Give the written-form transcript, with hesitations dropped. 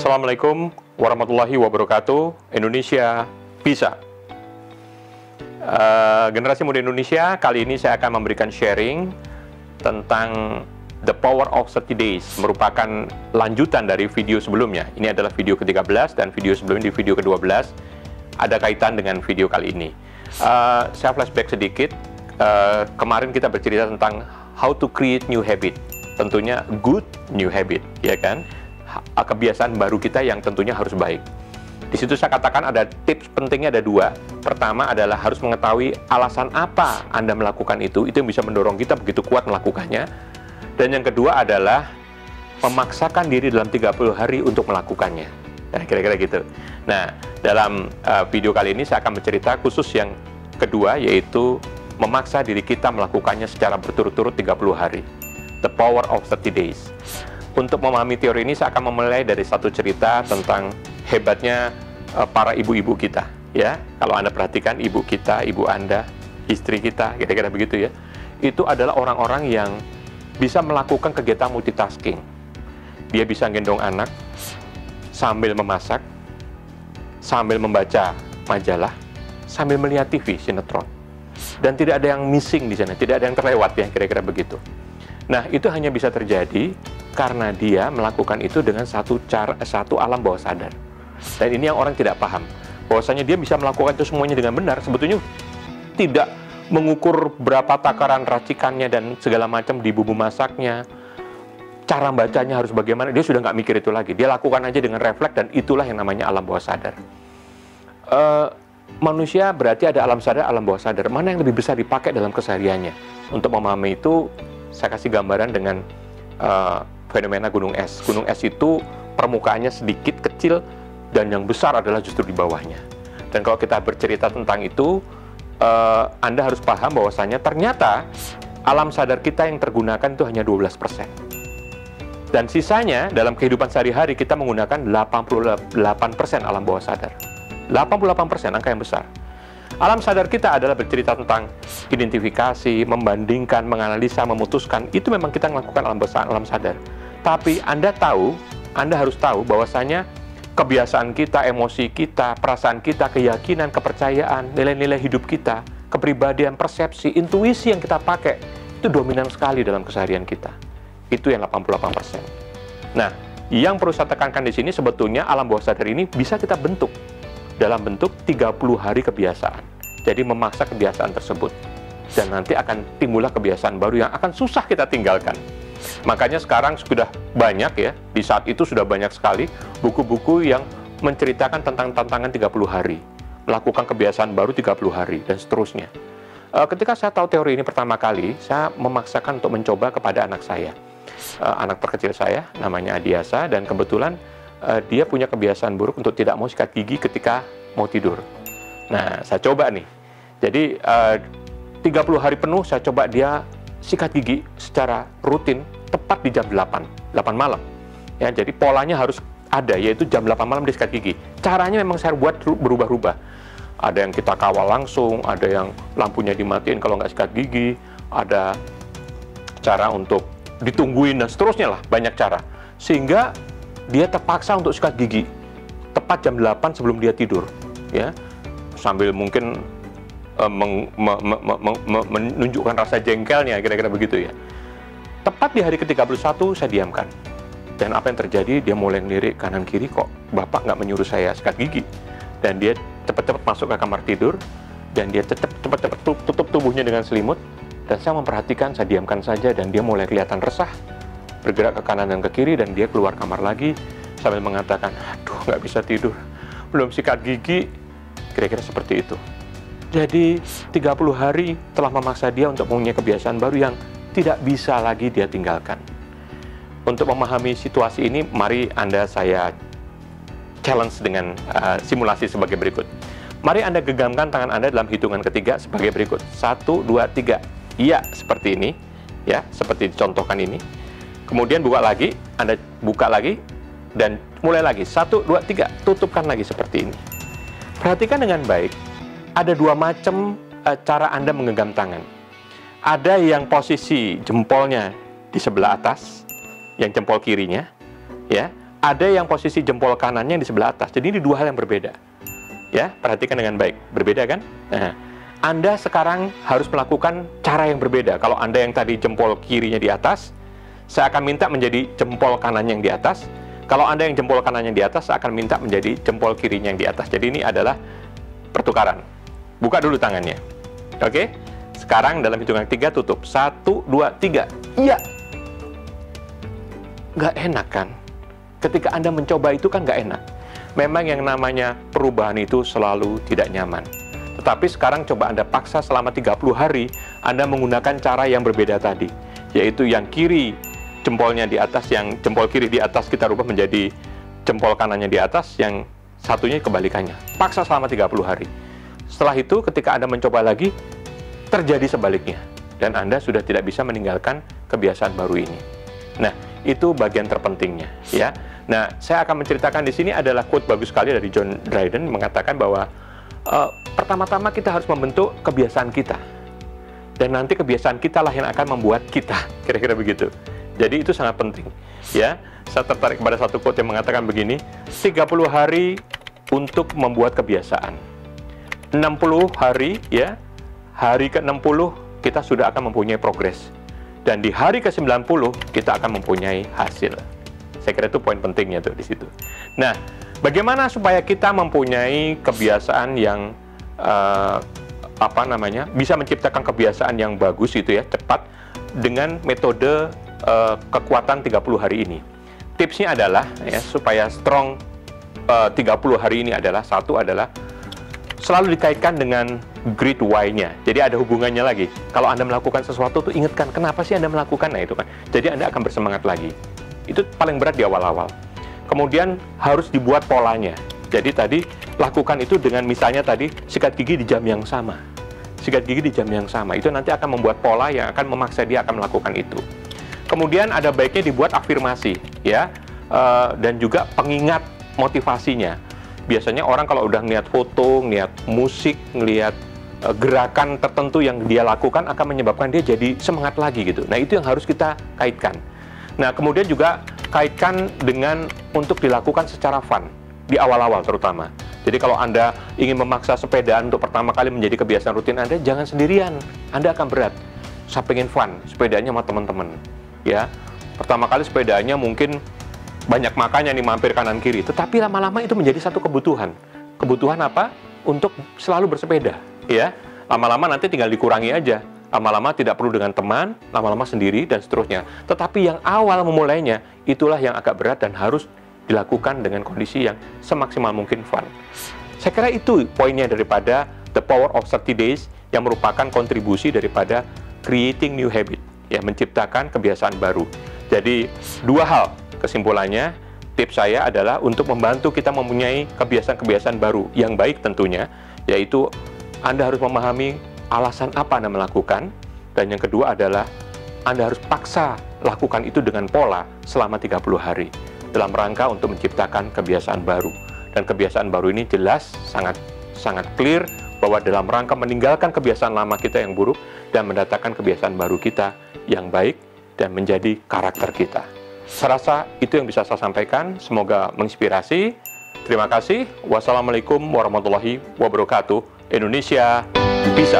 Assalamualaikum warahmatullahi wabarakatuh. Indonesia bisa. Generasi Muda Indonesia, kali ini saya akan memberikan sharing tentang The Power of 30 Days, merupakan lanjutan dari video sebelumnya. Ini adalah video ke-13 dan video sebelumnya di video ke-12 ada kaitan dengan video kali ini. Saya flashback sedikit. Kemarin kita bercerita tentang how to create new habit. Tentunya good new habit, ya kan? Kebiasaan baru kita yang tentunya harus baik. Di situ saya katakan ada tips pentingnya ada dua. Pertama adalah harus mengetahui alasan apa Anda melakukan itu yang bisa mendorong kita begitu kuat melakukannya. Dan yang kedua adalah memaksakan diri dalam 30 hari untuk melakukannya. Nah, kira-kira gitu. Nah, dalam video kali ini saya akan bercerita khusus yang kedua, yaitu memaksa diri kita melakukannya secara berturut-turut 30 hari. The Power of 30 Days. Untuk memahami teori ini, saya akan memulai dari satu cerita tentang hebatnya para ibu-ibu kita. Ya, kalau Anda perhatikan ibu kita, ibu Anda, istri kita, kira-kira begitu ya. Itu adalah orang-orang yang bisa melakukan kegiatan multitasking. Dia bisa gendong anak, sambil memasak, sambil membaca majalah, sambil melihat TV, sinetron. Dan tidak ada yang missing di sana, tidak ada yang terlewat ya, kira-kira begitu. Nah, itu hanya bisa terjadi karena dia melakukan itu dengan satu alam bawah sadar. Dan ini yang orang tidak paham. Bahwasanya dia bisa melakukan itu semuanya dengan benar, sebetulnya tidak mengukur berapa takaran racikannya dan segala macam di bumbu masaknya. Cara bacanya harus bagaimana, dia sudah nggak mikir itu lagi. Dia lakukan aja dengan refleks dan itulah yang namanya alam bawah sadar. Manusia berarti ada alam sadar, alam bawah sadar. Mana yang lebih besar dipakai dalam kesehariannya? Untuk memahami itu, saya kasih gambaran dengan fenomena gunung es. Gunung es itu permukaannya sedikit kecil dan yang besar adalah justru di bawahnya. Dan kalau kita bercerita tentang itu, Anda harus paham bahwasanya ternyata alam sadar kita yang tergunakan itu hanya 12%. Dan sisanya dalam kehidupan sehari-hari kita menggunakan 88% alam bawah sadar. 88%, angka yang besar. Alam sadar kita adalah bercerita tentang identifikasi, membandingkan, menganalisa, memutuskan. Itu memang kita melakukan alam sadar. Tapi Anda harus tahu bahwasanya kebiasaan kita, emosi kita, perasaan kita, keyakinan, kepercayaan, nilai-nilai hidup kita, kepribadian, persepsi, intuisi yang kita pakai, itu dominan sekali dalam keseharian kita. Itu yang 88%. Nah, yang perlu saya tekankan di sini sebetulnya alam bawah sadar ini bisa kita bentuk dalam bentuk 30 hari kebiasaan. Jadi memaksa kebiasaan tersebut. Dan nanti akan timbullah kebiasaan baru yang akan susah kita tinggalkan. Makanya sekarang sudah banyak ya, di saat itu sudah banyak sekali buku-buku yang menceritakan tentang tantangan 30 hari. Melakukan kebiasaan baru 30 hari, dan seterusnya. Ketika saya tahu teori ini pertama kali, saya memaksakan untuk mencoba kepada anak saya. Anak terkecil saya, namanya Adiasa, dan kebetulan dia punya kebiasaan buruk untuk tidak mau sikat gigi ketika mau tidur. Nah, saya coba nih. Jadi, 30 hari penuh saya coba dia sikat gigi secara rutin, tepat di jam 8 malam. Ya, jadi polanya harus ada, yaitu jam 8 malam dia sikat gigi. Caranya memang saya buat berubah-ubah. Ada yang kita kawal langsung, ada yang lampunya dimatiin kalau nggak sikat gigi, ada cara untuk ditungguin, dan seterusnya lah, banyak cara. Sehingga dia terpaksa untuk sikat gigi tepat jam 8 sebelum dia tidur, ya, sambil mungkin menunjukkan rasa jengkelnya, kira-kira begitu ya. Tepat di hari ke-31 saya diamkan, dan apa yang terjadi, dia mulai ngelirik kanan kiri, kok bapak nggak menyuruh saya sikat gigi. Dan dia cepat-cepat masuk ke kamar tidur, dan dia cepat-cepat tutup tubuhnya dengan selimut, dan saya memperhatikan, saya diamkan saja, dan dia mulai kelihatan resah, bergerak ke kanan dan ke kiri, dan dia keluar kamar lagi sambil mengatakan, aduh nggak bisa tidur, belum sikat gigi, kira-kira seperti itu. Jadi 30 hari telah memaksa dia untuk mempunyai kebiasaan baru yang tidak bisa lagi dia tinggalkan. Untuk memahami situasi ini, mari saya challenge dengan simulasi sebagai berikut. Mari Anda genggamkan tangan Anda dalam hitungan ketiga sebagai berikut. 1, 2, 3. Iya, seperti ini. Ya, seperti dicontohkan ini. Kemudian buka lagi, Anda buka lagi, dan mulai lagi. 1, 2, 3, tutupkan lagi seperti ini. Perhatikan dengan baik, ada dua macam cara Anda menggenggam tangan. Ada yang posisi jempolnya di sebelah atas, yang jempol kirinya, ya. ada yang posisi jempol kanannya di sebelah atas. Jadi ini dua hal yang berbeda. Ya, perhatikan dengan baik. Berbeda kan? Nah, Anda sekarang harus melakukan cara yang berbeda. Kalau Anda yang tadi jempol kirinya di atas, saya akan minta menjadi jempol kanannya yang di atas. Kalau Anda yang jempol kanannya di atas, saya akan minta menjadi jempol kirinya yang di atas. Jadi ini adalah pertukaran. Buka dulu tangannya. Oke? Sekarang dalam hitungan 3 tutup. 1, 2, 3. Iya. Nggak enak kan? Ketika Anda mencoba itu kan nggak enak. Memang yang namanya perubahan itu selalu tidak nyaman. Tetapi sekarang coba Anda paksa selama 30 hari, Anda menggunakan cara yang berbeda tadi. Yaitu yang kiri, jempolnya di atas, yang jempol kiri di atas kita rubah menjadi jempol kanannya di atas, yang satunya kebalikannya. Paksa selama 30 hari. Setelah itu ketika Anda mencoba lagi, terjadi sebaliknya. Dan Anda sudah tidak bisa meninggalkan kebiasaan baru ini. Nah, itu bagian terpentingnya, ya. Nah, saya akan menceritakan di sini adalah quote bagus sekali dari John Dryden mengatakan bahwa pertama-tama kita harus membentuk kebiasaan kita. Dan nanti kebiasaan kita lah yang akan membuat kita, kira-kira begitu. Jadi itu sangat penting, ya. Saya tertarik pada satu quote yang mengatakan begini, 30 hari untuk membuat kebiasaan. 60 hari, ya. Hari ke-60 kita sudah akan mempunyai progres. Dan di hari ke-90 kita akan mempunyai hasil. Saya kira itu poin pentingnya tuh di situ. Nah, bagaimana supaya kita mempunyai kebiasaan yang bisa menciptakan kebiasaan yang bagus itu ya, cepat dengan metode kekuatan 30 hari ini. Tipsnya adalah ya supaya strong 30 hari ini adalah satu adalah selalu dikaitkan dengan great why-nya. Jadi ada hubungannya lagi. Kalau Anda melakukan sesuatu tuh ingatkan kenapa sih Anda melakukan, nah itu kan. Jadi Anda akan bersemangat lagi. Itu paling berat di awal-awal. Kemudian harus dibuat polanya. Jadi tadi lakukan itu dengan misalnya tadi sikat gigi di jam yang sama. Sikat gigi di jam yang sama. Itu nanti akan membuat pola yang akan memaksa dia akan melakukan itu. Kemudian ada baiknya dibuat afirmasi, ya, dan juga pengingat motivasinya. Biasanya orang kalau udah ngeliat foto, ngeliat musik, ngeliat gerakan tertentu yang dia lakukan akan menyebabkan dia jadi semangat lagi gitu. Nah, itu yang harus kita kaitkan. Nah, kemudian juga kaitkan dengan untuk dilakukan secara fun, di awal-awal terutama. Jadi kalau Anda ingin memaksa sepedaan untuk pertama kali menjadi kebiasaan rutin Anda, jangan sendirian, Anda akan berat. Saya pengen fun, sepedanya sama teman-teman. Ya, pertama kali sepedanya mungkin banyak makannya nih, mampir kanan kiri. Tetapi lama-lama itu menjadi satu kebutuhan. Kebutuhan apa? Untuk selalu bersepeda. Ya, lama-lama nanti tinggal dikurangi aja. Lama-lama tidak perlu dengan teman, lama-lama sendiri, dan seterusnya. Tetapi yang awal memulainya, itulah yang agak berat dan harus dilakukan dengan kondisi yang semaksimal mungkin fun. Saya kira itu poinnya daripada The Power of 30 Days, yang merupakan kontribusi daripada Creating New Habit, ya, menciptakan kebiasaan baru. Jadi, dua hal kesimpulannya, tips saya adalah untuk membantu kita mempunyai kebiasaan-kebiasaan baru, yang baik tentunya, yaitu Anda harus memahami alasan apa Anda melakukan, dan yang kedua adalah Anda harus paksa lakukan itu dengan pola selama 30 hari dalam rangka untuk menciptakan kebiasaan baru. Dan kebiasaan baru ini jelas sangat clear bahwa dalam rangka meninggalkan kebiasaan lama kita yang buruk dan mendatangkan kebiasaan baru kita yang baik dan menjadi karakter kita. Saya rasa itu yang bisa saya sampaikan, semoga menginspirasi. Terima kasih. Wassalamualaikum warahmatullahi wabarakatuh. Indonesia bisa.